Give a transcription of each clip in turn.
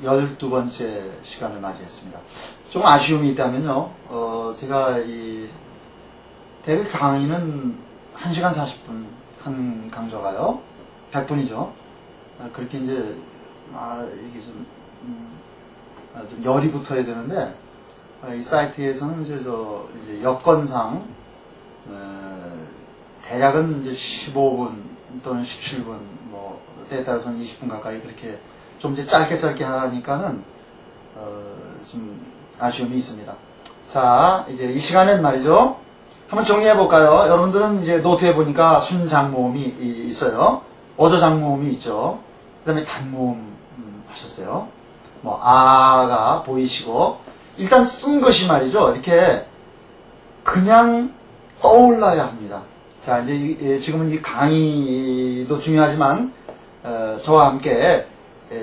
12번째 시간을 맞이했습니다. 좀 아쉬움이 있다면요, 제가 대개 강의는 1시간 40분 한 강좌가요, 100분이죠. 그렇게 이제, 이게 좀 열이 붙어야 되는데, 이 사이트에서는 이제 여건상, 대략은 이제 15분 또는 17분, 때에 따라서는 20분 가까이 그렇게 좀 이제 짧게 하니까는, 좀 아쉬움이 있습니다. 자, 이제 이 시간엔 말이죠. 한번 정리해볼까요? 여러분들은 이제 노트에 보니까 순장모음이 있어요. 어조장모음이 있죠. 그 다음에 단모음 하셨어요. 아가 보이시고, 일단 쓴 것이 말이죠. 이렇게 그냥 떠올라야 합니다. 자, 이제 지금은 이 강의도 중요하지만, 저와 함께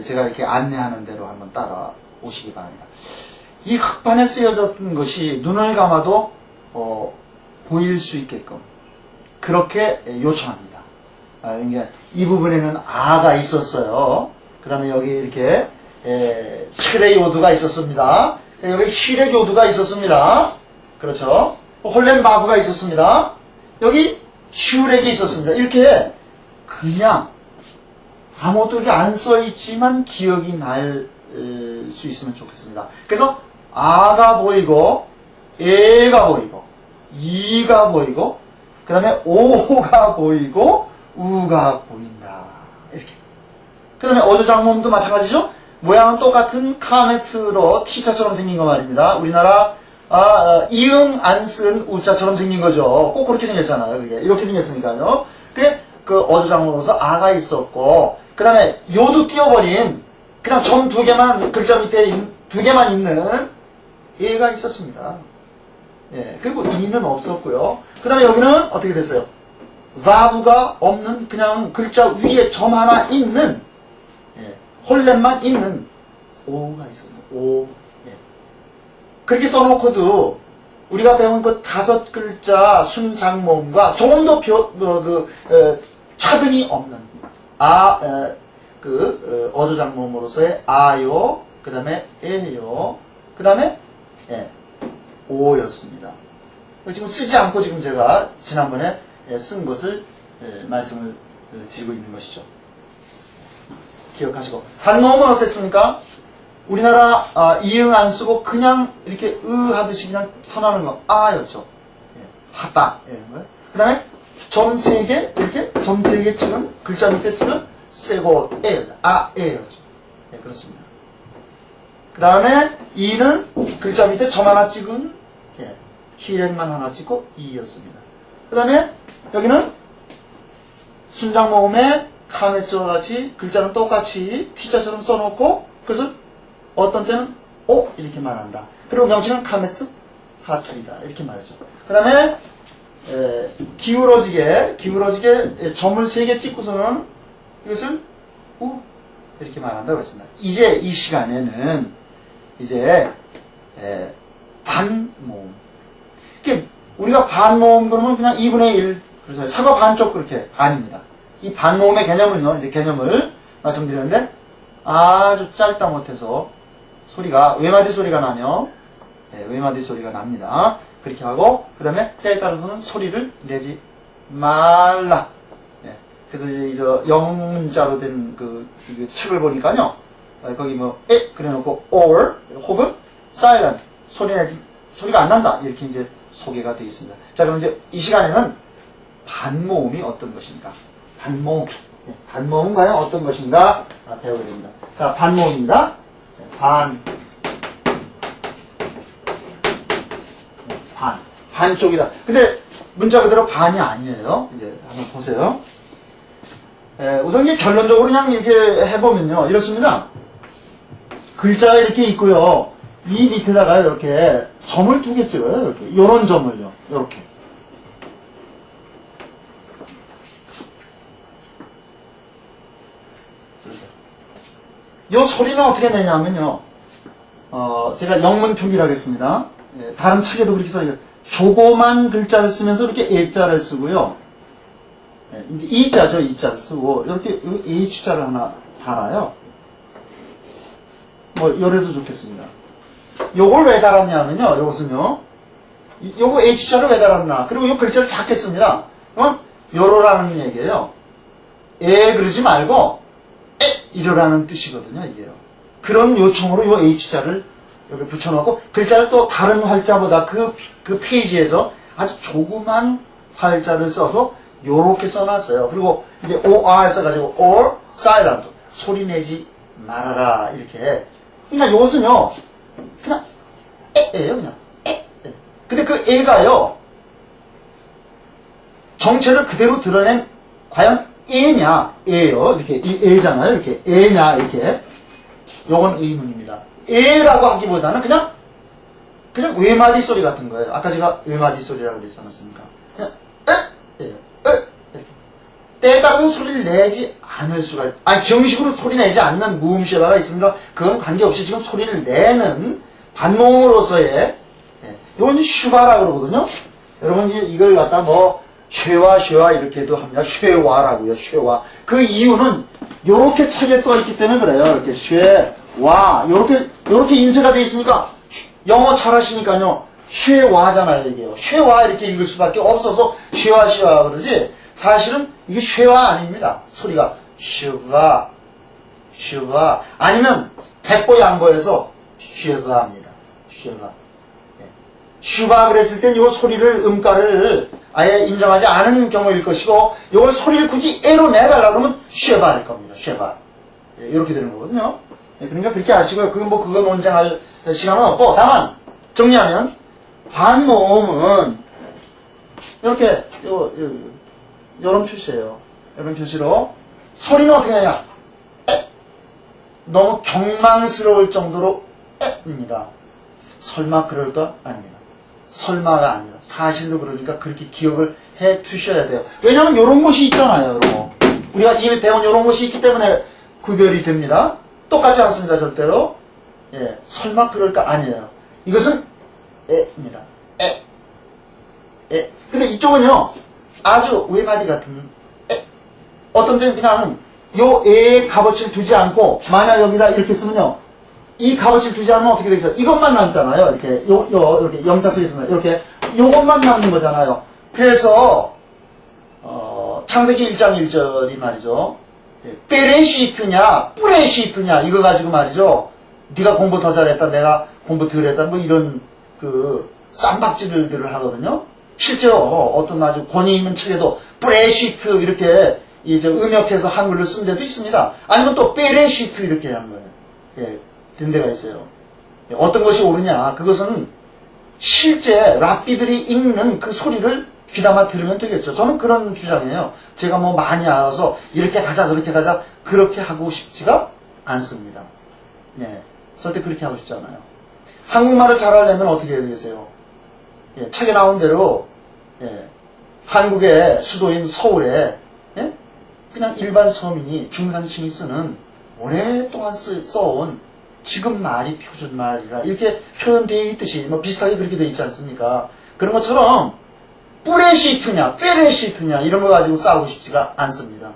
제가 이렇게 안내하는 대로 한번 따라오시기 바랍니다. 이 흑판에 쓰여졌던 것이 눈을 감아도 보일 수 있게끔 그렇게 요청합니다. 그러니까 이 부분에는 아가 있었어요. 그 다음에 여기 이렇게 칠의 요두가 있었습니다. 여기 힐의 요두가 있었습니다. 그렇죠. 홀렌바흐가 있었습니다. 여기 슈렉이 있었습니다. 이렇게 그냥 아무것도 이렇게 안 써있지만 기억이 날 수 있으면 좋겠습니다. 그래서 아가 보이고 에가 보이고 이가 보이고 그 다음에 오가 보이고 우가 보인다. 이렇게. 그 다음에 어조장모음도 마찬가지죠. 모양은 똑같은 카메츠로 T자처럼 생긴 거 말입니다. 우리나라 이응 안 쓴 우자처럼 생긴 거죠. 꼭 그렇게 생겼잖아요. 그게 이렇게 생겼으니까요. 그 어조장모로서 아가 있었고, 그 다음에 요도 띄워버린 그냥 점 2개만 글자 밑에 2개만 있는 얘가 있었습니다. 예, 그리고 이는 없었고요. 그 다음에 여기는 어떻게 됐어요? 바브가 없는 그냥 글자 위에 점 하나 있는, 홀렛만 있는 오가 있습니다. 오. 예. 그렇게 써놓고도 우리가 배운 그 5글자 순장모음과 조금 더 차등이 없는 어조장모음으로서의 아요, 그 다음에 에요, 그 다음에 오였습니다. 지금 쓰지 않고 지금 제가 지난번에 쓴 것을 말씀을 드리고 있는 것이죠. 기억하시고. 단모음은 어땠습니까? 우리나라 이응 안 쓰고 그냥 이렇게 하듯이 그냥 선하는 거 아였죠. 하다 이런 거예요. 그 다음에 점 3개 이렇게 점 3개 찍은 글자 밑에 쓰면 세고 에였죠. 에였죠. 그렇습니다. 그 다음에 이는 글자 밑에 점 하나 찍은 히렌만 하나 찍고 이였습니다. 그 다음에 여기는 순장모음에 카메츠와 같이 글자는 똑같이 T자처럼 써놓고 그것을 어떤 때는 오 이렇게 말한다. 그리고 명칭은 카메츠 하투이다 이렇게 말하죠. 그 다음에 기울어지게 점을 3개 찍고서는 이것을 우 이렇게 말한다고 했습니다. 이제 이 시간에는 이제 반모음. 우리가 반모음 그러면 그냥 2분의 1 그래서 사과 반쪽 그렇게 아닙니다. 이 반모음의 개념은요, 이제 개념을 말씀드렸는데 아주 짧다 못해서 소리가 외마디 소리가 나며 외마디 소리가 납니다. 그렇게 하고 그 다음에 때에 따라서는 소리를 내지 말라. 그래서 이제 영문자로 된 그 책을 보니까요, 거기 그래놓고 or 혹은 silent 소리가 안 난다 이렇게 이제 소개가 되어 있습니다. 자, 그럼 이제 이 시간에는 반모음이 어떤 것인가? 반모음은 과연 어떤 것인가? 배우게 됩니다. 자, 반모음입니다. 반쪽이다. 근데 문자 그대로 반이 아니에요. 이제 한번 보세요. 우선 이게 결론적으로 그냥 이렇게 해보면요, 이렇습니다. 글자가 이렇게 있고요. 이 밑에다가 이렇게 점을 2개 찍어요. 이렇게 요런 점을요. 이렇게. 요 소리는 어떻게 내냐면요. 제가 영문 표기를 하겠습니다. 다른 책에도 그렇게 써요. 조그만 글자를 쓰면서 이렇게 A자를 쓰고요. E자죠. E자 쓰고 이렇게 H자를 하나 달아요. 뭐 요래도 좋겠습니다. 요걸 왜 달았냐면요. 요것은요. 요거 H자를 왜 달았나. 그리고 요 글자를 작게 씁니다. 요로라는 얘기예요. 그러지 말고 이러라는 뜻이거든요. 이게요. 그런 요청으로 요 H자를 여기 붙여놓고 글자를 또 다른 활자보다 그 페이지에서 아주 조그만 활자를 써서 요렇게 써놨어요. 그리고 이제 OR 써가지고 or silent 소리 내지 말아라 이렇게. 그러니까 요것은요 그냥 에예요 그냥 에. 근데 그 에가요 정체를 그대로 드러낸 과연 에냐 에요 이렇게 이 에잖아요 이렇게 에냐 이렇게. 요건 의문입니다. 에라고 하기보다는 그냥 외마디 소리 같은 거예요. 아까 제가 외마디 소리라고 그랬지 않았습니까? 그냥 에예요. 이렇게 때에 따른 소리를 내지 않을 수가 정식으로 소리 내지 않는 무음쉐바가 있습니다. 그건 관계없이 지금 소리를 내는 반모음으로서의 이건 슈바라 그러거든요. 여러분 이걸 갖다 뭐 쉐와 이렇게도 합니다. 쉐와라고요. 쉐와. 그 이유는 요렇게 책에 써 있기 때문에 그래요. 이렇게 쉐와 요렇게 인쇄가 돼 있으니까 영어 잘하시니까요. 쉐와잖아요, 이게요. 쉐와 이렇게 읽을 수밖에 없어서 쉐와 그러지. 사실은 이게 쉐와 아닙니다. 소리가 쉐와 아니면 백보 양보해서 쉐가입니다. 쉐가. 슈바 그랬을 땐 요 소리를 음가를 아예 인정하지 않은 경우일 것이고 요걸 소리를 굳이 에로 내달라 그러면 쉐바일 겁니다. 쉐바. 이렇게 되는 거거든요. 그러니까 그렇게 아시고요. 그거 논쟁할 시간은 없고 다만 정리하면 반모음은 이렇게 요런 표시예요. 이런 표시로 소리는 어떻게 하냐? 너무 경망스러울 정도로 입니다. 설마 그럴까? 아닙니다. 설마가 아니라 사실로 그러니까 그렇게 기억을 해 두셔야 돼요. 왜냐하면 이런 것이 있잖아요. 여러분. 우리가 이미 배운 이런 것이 있기 때문에 구별이 됩니다. 똑같지 않습니다. 절대로. 설마 그럴까? 아니에요. 이것은 에입니다. 근데 이쪽은요 아주 외마디 같은 어떤 데는 그냥 요 에의 값어치를 두지 않고 만약 여기다 이렇게 쓰면요 이 값어치를 두지 않으면 어떻게 되겠어요? 이것만 남잖아요. 이렇게 이렇게 영자 쓰여 있습니다. 이렇게 요것만 남는 거잖아요. 그래서 창세기 1장 1절이 말이죠. 빼레시트냐 뿌레시트냐 이거 가지고 말이죠. 네가 공부 더 잘했다 내가 공부 덜 했다 뭐 이런 그 쌈박질들을 하거든요. 실제로 어떤 아주 권위 있는 책에도 뿌레시트 이렇게 이제 음역해서 한글로 쓴 데도 있습니다. 아니면 또 빼레시트 이렇게 한 거예요. 된 데가 있어요. 어떤 것이 옳으냐 그것은 실제 랍비들이 읽는 그 소리를 귀담아 들으면 되겠죠. 저는 그런 주장이에요. 제가 뭐 많이 알아서 이렇게 가자 저렇게 가자 그렇게 하고 싶지가 않습니다. 절대 그렇게 하고 싶지 않아요. 한국말을 잘하려면 어떻게 해야 되겠어요? 책에 나온 대로 한국의 수도인 서울에 그냥 일반 서민이 중산층이 쓰는 오랫동안 써온 지금 말이 표준말이라 이렇게 표현되어 있듯이 뭐 비슷하게 그렇게 되어 있지 않습니까? 그런 것처럼 뿌레시트냐 빼레시트냐 이런 거 가지고 싸우고 싶지가 않습니다.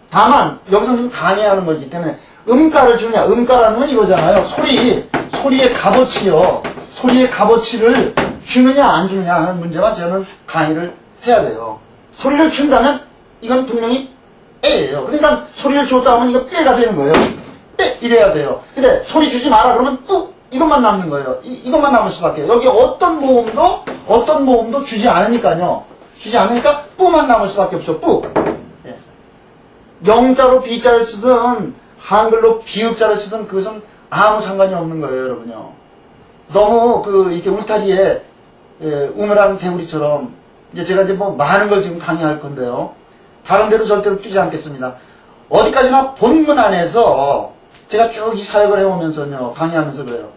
다만 여기서 좀 강의하는 거기 때문에 음가를 주냐 음가라는 건 이거잖아요. 소리의 값어치요. 소리의 값어치를 주느냐 안 주느냐 하는 문제만 저는 강의를 해야 돼요. 소리를 준다면 이건 분명히 에예요. 그러니까 소리를 줬다 하면 이거 빼가 되는 거예요. 빼 이래야 돼요. 근데 소리 주지 마라 그러면 뿌 이것만 남는 거예요. 이것만 남을 수밖에. 여기 어떤 모음도 주지 않으니까요. 주지 않으니까 뿌만 남을 수밖에 없죠. 뿌. 영자로 비자를 쓰든 한글로 비읍자를 쓰든 그것은 아무 상관이 없는 거예요, 여러분요. 너무 이렇게 울타리에 우물안 개구리처럼 이제 제가 이제 뭐 많은 걸 지금 강의할 건데요. 다른 데로 절대로 뛰지 않겠습니다. 어디까지나 본문 안에서 제가 쭉 이 사역을 해오면서요 강의하면서 그래요.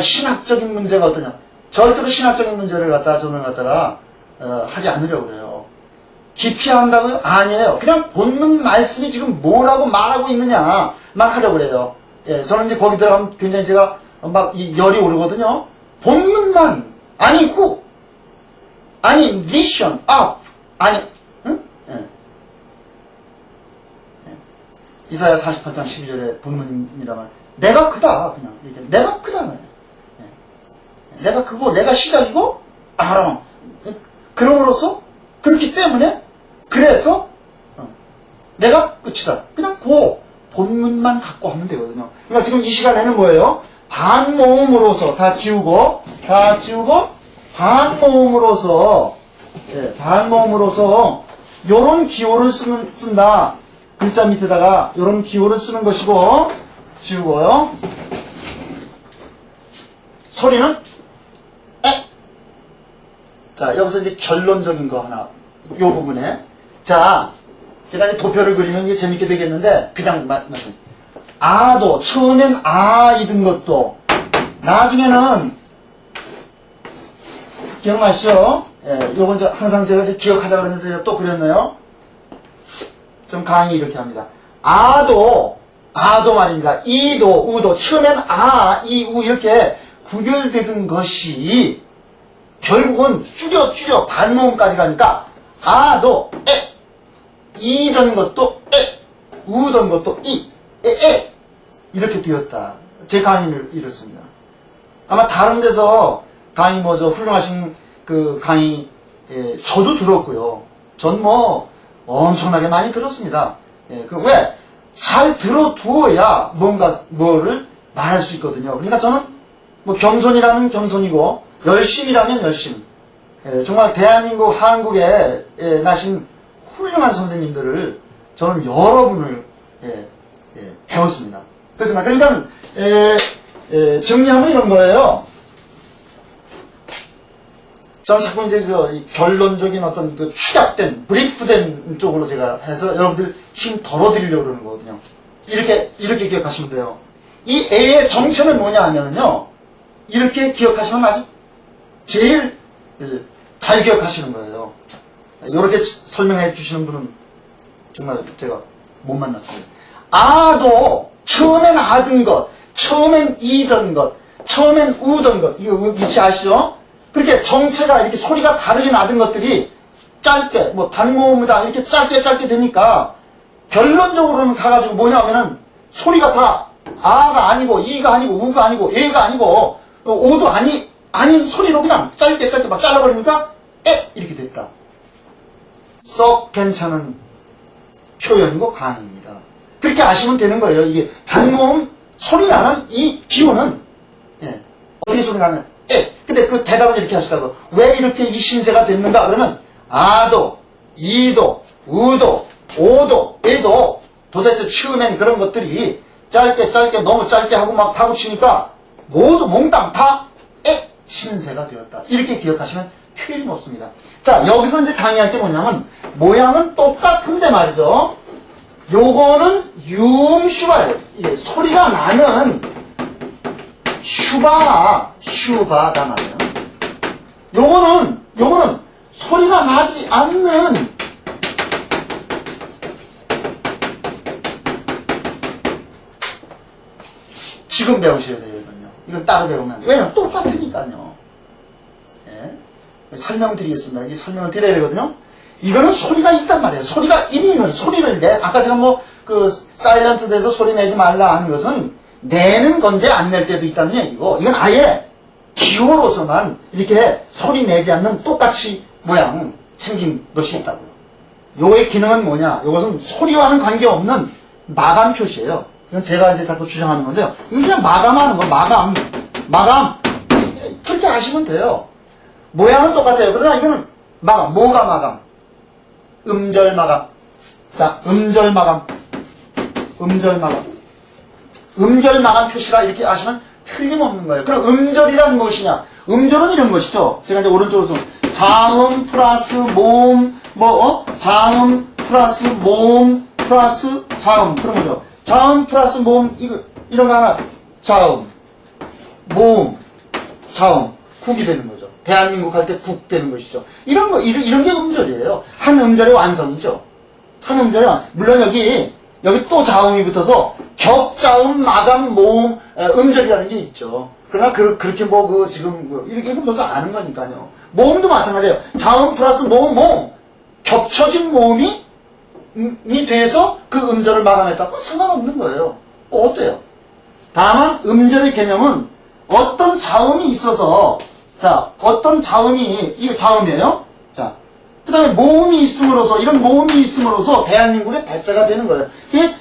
신학적인 문제가 어떠냐? 절대로 신학적인 문제를 저는 갖다가 하지 않으려고 그래요. 기피한다고요? 아니에요. 그냥 본문 말씀이 지금 뭐라고 말하고 있느냐만 하려고 그래요. 저는 이제 거기 들어가면 굉장히 제가 막 열이 오르거든요. 본문만 미션 업 이사야 48장 12절의 본문입니다만 내가 크다. 그냥 이렇게 내가 크다 말이야. 내가 크고 내가 시작이고 그럼으로써 그렇기 때문에 그래서 내가 끝이다. 그냥 그 본문만 갖고 하면 되거든요. 그러니까 지금 이 시간에는 뭐예요? 반모음으로서 다 지우고 반모음으로서 반모음으로서 요런 기호를 쓴다. 글자 밑에다가 요런 기호를 쓰는 것이고 지우고요. 소리는 에. 자, 여기서 이제 결론적인 거 하나. 요 부분에. 자, 제가 이제 도표를 그리면 이게 재밌게 되겠는데, 그냥 말씀. 아도, 처음엔 아이든 것도, 나중에는, 기억나시죠? 예, 요건 이제 항상 제가 이제 기억하자 그랬는데 또 그렸네요. 좀 강의 이렇게 합니다. 아도 말입니다. 이도, 우도, 처음엔 아, 이, 우 이렇게 구별되던 것이 결국은 줄여 반모음까지 가니까 아도 에, 이던 것도 에, 우던 것도 이, 에 이렇게 되었다. 제 강의를 이렇습니다. 아마 다른 데서 강의 훌륭하신 그 강의 저도 들었고요. 전 뭐 엄청나게 많이 들었습니다. 그 왜? 잘 들어두어야 뭐를 말할 수 있거든요. 그러니까 저는 뭐 겸손이라면 겸손이고 열심이라면 열심. 정말 대한민국 한국에 나신 훌륭한 선생님들을 저는 여러분을 배웠습니다. 그렇습니다. 그러니까 정리하면 이런 거예요. 저는 자꾸 이제 이 결론적인 어떤 그 축약된, 브리프된 쪽으로 제가 해서 여러분들 힘 덜어드리려고 그러는 거거든요. 이렇게 기억하시면 돼요. 이 A의 정체는 뭐냐 하면요. 이렇게 기억하시면 아주 제일 잘 기억하시는 거예요. 이렇게 설명해 주시는 분은 정말 제가 못 만났습니다. 아도 처음엔 아든 것, 처음엔 이던 것, 처음엔 우던 것, 이거 위치 아시죠? 그렇게 정체가 이렇게 소리가 다르게 나던 것들이 짧게, 뭐 단모음이다 이렇게 짧게 되니까 결론적으로는 가가지고 뭐냐 하면은 소리가 다 아가 아니고 이가 아니고 우가 아니고 에가 아니고 오도 아닌 소리로 그냥 짧게 막 잘라버리니까 에 이렇게 됐다. 썩 괜찮은 표현이고 강의입니다. 그렇게 아시면 되는 거예요. 이게 단모음 소리 나는 이 기호는 어떻게 소리 나는 에. 근데 그 대답은 이렇게 하시다고. 왜 이렇게 이 신세가 됐는가? 그러면 아도, 이도, 우도, 오도, 에도 도대체 처음엔 그런 것들이 짧게 너무 짧게 하고 막 파고치니까 모두 몽땅 다 에 신세가 되었다. 이렇게 기억하시면 틀림없습니다. 자, 여기서 이제 강의할 게 뭐냐면 모양은 똑같은데 말이죠. 요거는 윰슈바예요. 소리가 나는 슈바다 말이에요. 요거는 소리가 나지 않는 지금 배우셔야 돼요, 이건요. 이건 따로 배우면 안 돼요. 왜냐면 똑같으니까요. 설명드리겠습니다. 이 설명을 드려야 되거든요. 이거는 소리가 있단 말이에요. 소리가 있는 소리를 아까 제가 사일런트 돼서 소리 내지 말라 하는 것은 내는 건데 안 낼 때도 있다는 얘기고, 이건 아예 기호로서만 이렇게 소리 내지 않는 똑같이 모양 생긴 것이 있다고요. 요의 기능은 뭐냐? 요것은 소리와는 관계없는 마감 표시예요. 이건 제가 이제 자꾸 주장하는 건데요. 이건 그냥 마감하는 거, 마감. 그렇게 하시면 돼요. 모양은 똑같아요. 그러나 이거는 마감. 뭐가 마감? 음절 마감. 자, 음절 마감 표시라 이렇게 하시면 틀림없는 거예요. 그럼 음절이란 무엇이냐? 음절은 이런 것이죠. 제가 이제 오른쪽으로 좀 자음 플러스 모음 자음 플러스 모음 플러스 자음 그런 거죠. 자음 플러스 모음 이런 거 하나 자음 모음 자음 국이 되는 거죠. 대한민국 할 때 국 되는 것이죠. 이런 게 음절이에요. 한 음절의 완성이죠. 한 음절의 물론 여기 또 자음이 붙어서 격자음, 마감, 모음, 음절이라는 게 있죠. 그러나 그렇게 이렇게 벌써 아는 거니까요. 모음도 마찬가지예요. 자음 플러스 모음. 겹쳐진 모음이 돼서 그 음절을 마감했다. 상관없는 거예요. 어때요? 다만 음절의 개념은 어떤 자음이 있어서, 자, 어떤 자음이, 이거 자음이에요. 자, 그 다음에 모음이 있음으로써, 이런 모음이 있음으로써 대한민국의 대자가 되는 거예요.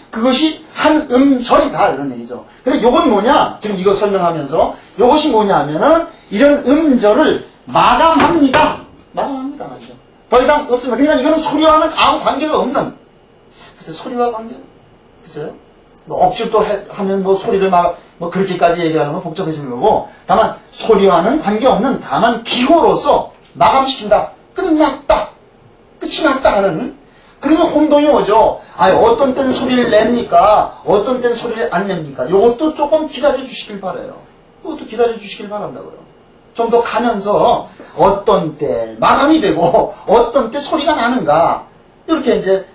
그것이 한 음절이다, 이런 얘기죠. 근데 요건 뭐냐? 지금 이거 설명하면서, 요것이 뭐냐 하면은, 이런 음절을 마감합니다. 마감합니다, 맞죠? 더 이상 없습니다. 그러니까 이거는 소리와는 아무 관계가 없는, 글쎄, 소리와 관계? 글쎄요? 뭐, 억지로 하면 뭐 소리를 뭐 그렇게까지 얘기하는 건 복잡해지는 거고, 다만, 소리와는 관계없는, 다만 기호로서 마감시킨다. 끝났다. 끝이 났다 하는. 그러면 혼동이 오죠. 어떤 때는 소리를 냅니까? 어떤 때는 소리를 안 냅니까? 요것도 조금 기다려 주시길 바라요. 이것도 기다려 주시길 바란다고요. 좀 더 가면서 어떤 때 마감이 되고 어떤 때 소리가 나는가. 이렇게 이제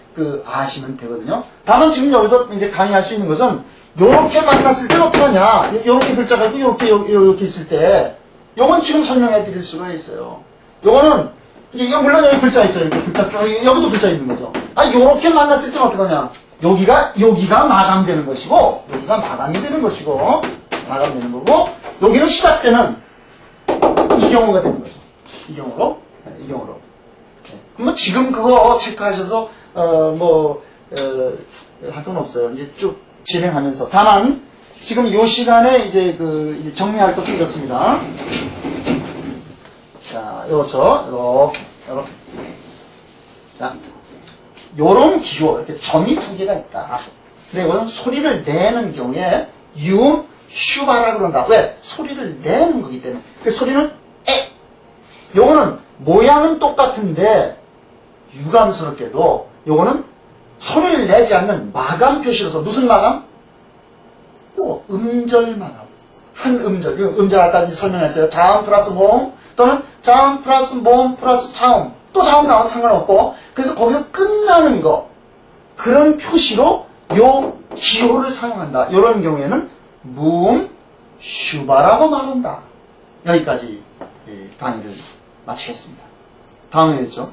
아시면 되거든요. 다만 지금 여기서 이제 강의할 수 있는 것은 요렇게 만났을 때는 어떡하냐. 요렇게 글자가 있고 요렇게 있을 때 요건 지금 설명해 드릴 수가 있어요. 요거는 이게 물론 여기 글자 있어요. 이렇게 글자 쭉 여기도 글자 있는 거죠. 요렇게 만났을 때는 어떡하냐. 여기가 마감되는 것이고 여기가 마감이 되는 것이고 마감되는 거고 여기는 시작되는 이 경우가 되는 거죠. 이 경우로. 네. 그럼 지금 그거 체크하셔서 할 건 없어요. 이제 쭉 진행하면서. 다만, 지금 요 시간에 이제 이제 정리할 것은 이렇습니다. 자, 이렇게. 자, 요런 기호, 이렇게 점이 두 개가 있다. 근데 이것은 소리를 내는 경우에, 슈바라 그런다. 왜? 소리를 내는 거기 때문에. 그 소리는, 요거는 모양은 똑같은데, 유감스럽게도, 요거는 소리를 내지 않는 마감 표시로서 무슨 마감? 음절 마감. 한 음절. 음절 아까 설명했어요. 자음 플러스 모음 또는 자음 플러스 모음 플러스 자음. 또 자음 나와도 상관없고 그래서 거기서 끝나는 거. 그런 표시로 요 기호를 사용한다. 이런 경우에는 무음 슈바라고 말한다. 여기까지 강의를 마치겠습니다. 다음에 뵙죠.